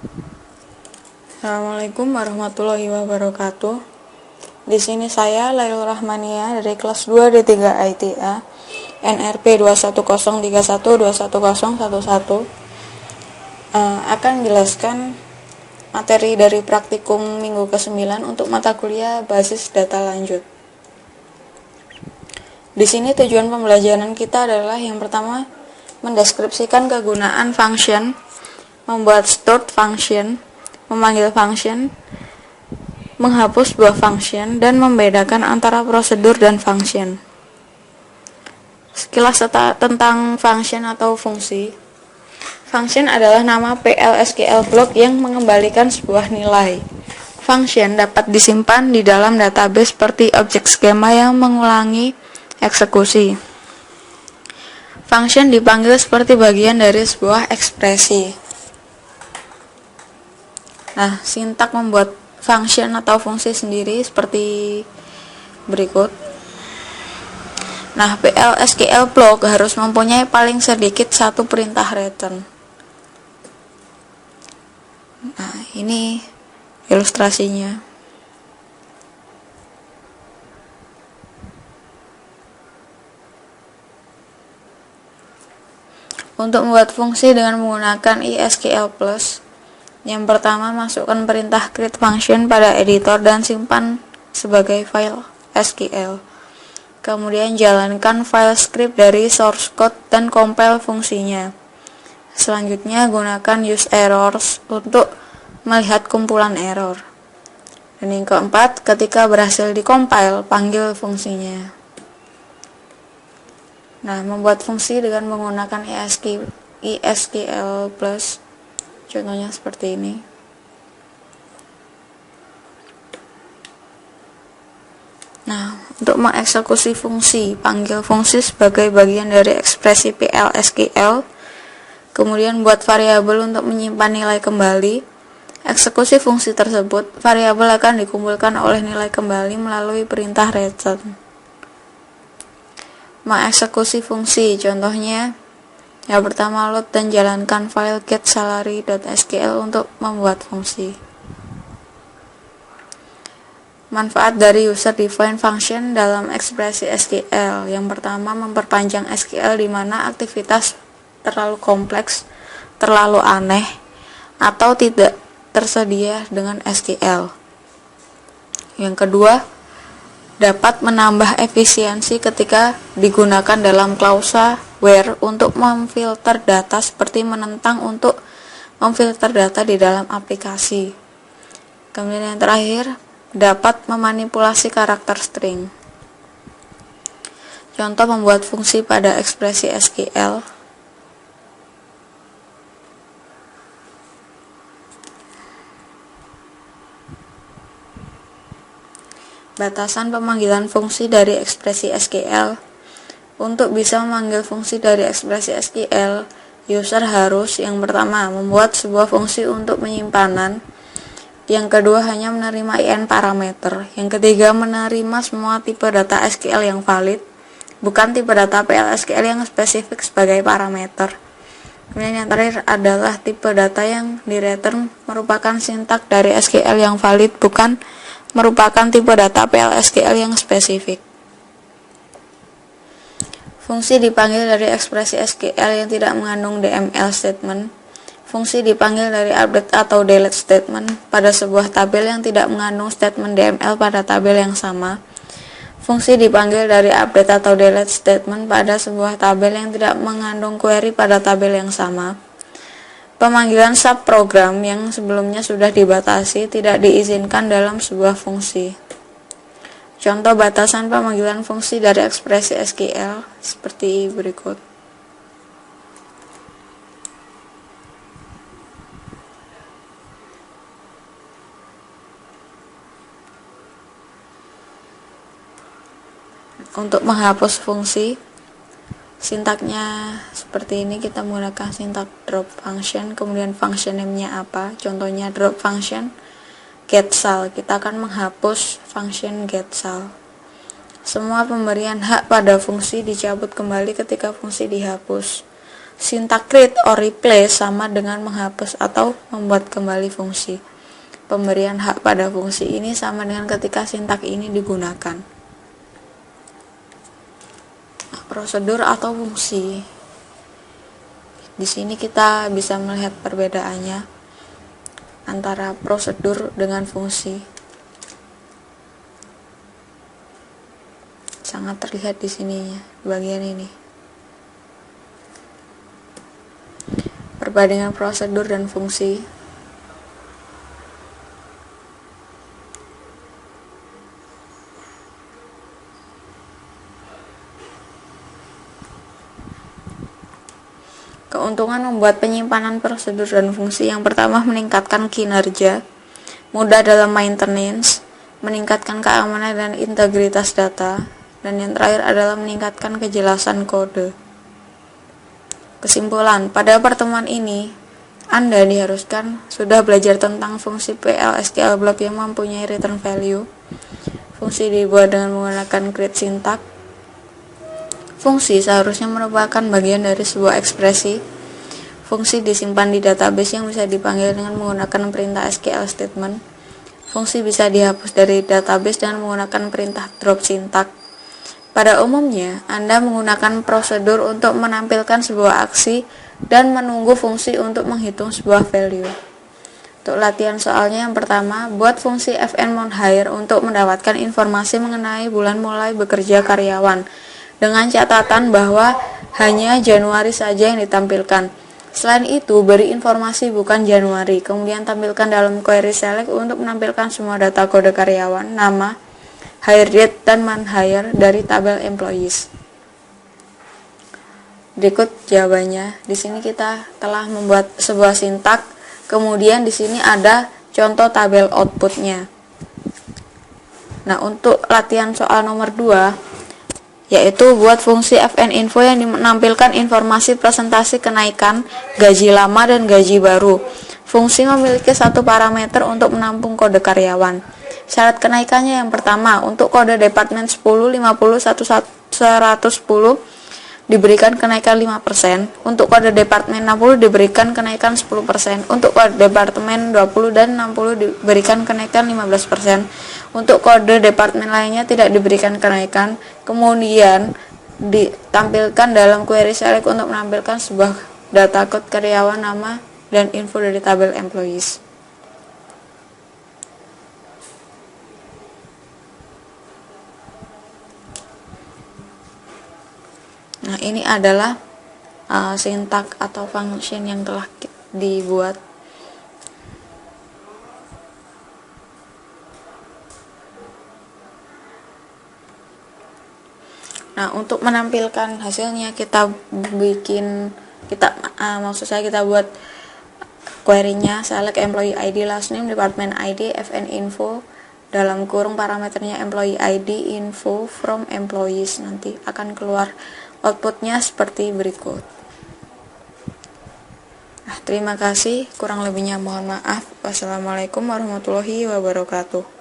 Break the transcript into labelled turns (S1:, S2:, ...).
S1: Assalamualaikum warahmatullahi wabarakatuh. Di sini saya Lailul Rahmania dari kelas 2 D3 ITA NRP 21031211011 akan menjelaskan materi dari praktikum minggu ke-9 untuk mata kuliah basis data lanjut. Di sini tujuan pembelajaran kita adalah yang pertama mendeskripsikan kegunaan function, membuat stored function, memanggil function, menghapus buah function, dan membedakan antara prosedur dan function. Sekilas tentang function atau fungsi. Function adalah nama PL/SQL block yang mengembalikan sebuah nilai. Function dapat disimpan di dalam database seperti objek skema yang mengulangi eksekusi. Function dipanggil seperti bagian dari sebuah ekspresi. Nah, sintak membuat function atau fungsi sendiri seperti berikut. Nah, PL/SQL block harus mempunyai paling sedikit satu perintah return. Nah, ini ilustrasinya. Untuk membuat fungsi dengan menggunakan ISQL+, yang pertama, masukkan perintah create function pada editor dan simpan sebagai file SQL. Kemudian jalankan file script dari source code dan compile fungsinya. Selanjutnya gunakan use errors untuk melihat kumpulan error. Dan yang keempat, ketika berhasil dikompil, panggil fungsinya. Nah, membuat fungsi dengan menggunakan ISQL+, contohnya seperti ini. Nah, untuk mengeksekusi fungsi, panggil fungsi sebagai bagian dari ekspresi PL/SQL. Kemudian buat variabel untuk menyimpan nilai kembali. Eksekusi fungsi tersebut, variabel akan dikumpulkan oleh nilai kembali melalui perintah return. Mengeksekusi fungsi, contohnya yang pertama, load dan jalankan file getSalary.sql untuk membuat fungsi. Manfaat dari user defined function dalam ekspresi SQL. Yang pertama, memperpanjang SQL di mana aktivitas terlalu kompleks, terlalu aneh, atau tidak tersedia dengan SQL. Yang kedua, dapat menambah efisiensi ketika digunakan dalam klausa where untuk memfilter data seperti menentang untuk memfilter data di dalam aplikasi. Kemudian yang terakhir, dapat memanipulasi karakter string. Contoh membuat fungsi pada ekspresi SQL. Batasan pemanggilan fungsi dari ekspresi SQL. Untuk bisa memanggil fungsi dari ekspresi SQL, user harus yang pertama membuat sebuah fungsi untuk penyimpanan, yang kedua hanya menerima IN parameter, yang ketiga menerima semua tipe data SQL yang valid, bukan tipe data PL/SQL yang spesifik sebagai parameter. Kemudian yang terakhir adalah tipe data yang di-return merupakan sintak dari SQL yang valid, bukan merupakan tipe data PL/SQL yang spesifik. Fungsi dipanggil dari ekspresi SQL yang tidak mengandung DML statement. Fungsi dipanggil dari update atau delete statement pada sebuah tabel yang tidak mengandung statement DML pada tabel yang sama. Fungsi dipanggil dari update atau delete statement pada sebuah tabel yang tidak mengandung query pada tabel yang sama. Pemanggilan subprogram yang sebelumnya sudah dibatasi tidak diizinkan dalam sebuah fungsi. Contoh batasan pemanggilan fungsi dari ekspresi SQL seperti berikut. Untuk menghapus fungsi, sintaknya seperti ini, kita menggunakan sintak drop function, kemudian function name-nya apa, contohnya drop function getSal, kita akan menghapus function getSal. Semua pemberian hak pada fungsi dicabut kembali ketika fungsi dihapus. Sintak create or replace sama dengan menghapus atau membuat kembali fungsi. Pemberian hak pada fungsi ini sama dengan ketika sintak ini digunakan. Nah, prosedur atau fungsi. Di sini kita bisa melihat perbedaannya antara prosedur dengan fungsi. Sangat terlihat di sininya, di bagian ini. Perbandingan prosedur dan fungsi. Keuntungan membuat penyimpanan prosedur dan fungsi. Yang pertama, meningkatkan kinerja, mudah dalam maintenance, meningkatkan keamanan dan integritas data, dan yang terakhir adalah meningkatkan kejelasan kode. Kesimpulan, pada pertemuan ini, Anda diharuskan sudah belajar tentang fungsi PL/SQL block yang mempunyai return value. Fungsi dibuat dengan menggunakan create syntax. Fungsi seharusnya merupakan bagian dari sebuah ekspresi. Fungsi disimpan di database yang bisa dipanggil dengan menggunakan perintah SQL statement. Fungsi bisa dihapus dari database dengan menggunakan perintah drop syntax. Pada umumnya, Anda menggunakan prosedur untuk menampilkan sebuah aksi dan menunggu fungsi untuk menghitung sebuah value. Untuk latihan soalnya, yang pertama, buat fungsi fn_monthIre untuk mendapatkan informasi mengenai bulan mulai bekerja karyawan, dengan catatan bahwa hanya Januari saja yang ditampilkan. Selain itu, beri informasi bukan Januari, kemudian tampilkan dalam query select untuk menampilkan semua data kode karyawan, nama, hire date, dan month hire dari tabel employees. Berikut jawabannya. Di sini kita telah membuat sebuah sintak, kemudian di sini ada contoh tabel outputnya. Nah, untuk latihan soal nomor 2, yaitu buat fungsi fn_info yang menampilkan informasi presentasi kenaikan, gaji lama, dan gaji baru. Fungsi memiliki satu parameter untuk menampung kode karyawan. Syarat kenaikannya yang pertama, untuk kode departemen 10, 50, 110 diberikan kenaikan 5%, untuk kode departemen 60 diberikan kenaikan 10%, untuk kode departemen 20 dan 60 diberikan kenaikan 15%, untuk kode departemen lainnya tidak diberikan kenaikan. Kemudian ditampilkan dalam query select untuk menampilkan sebuah data kode karyawan, nama, dan info dari tabel employees. Nah, ini adalah sintak atau function yang telah dibuat. Nah, untuk menampilkan hasilnya kita buat query-nya select employee ID, last name, department ID, fn_info, dalam kurung parameternya employee ID, info from employees. Nanti akan keluar outputnya seperti berikut. Nah, terima kasih, kurang lebihnya mohon maaf. Wassalamualaikum warahmatullahi wabarakatuh.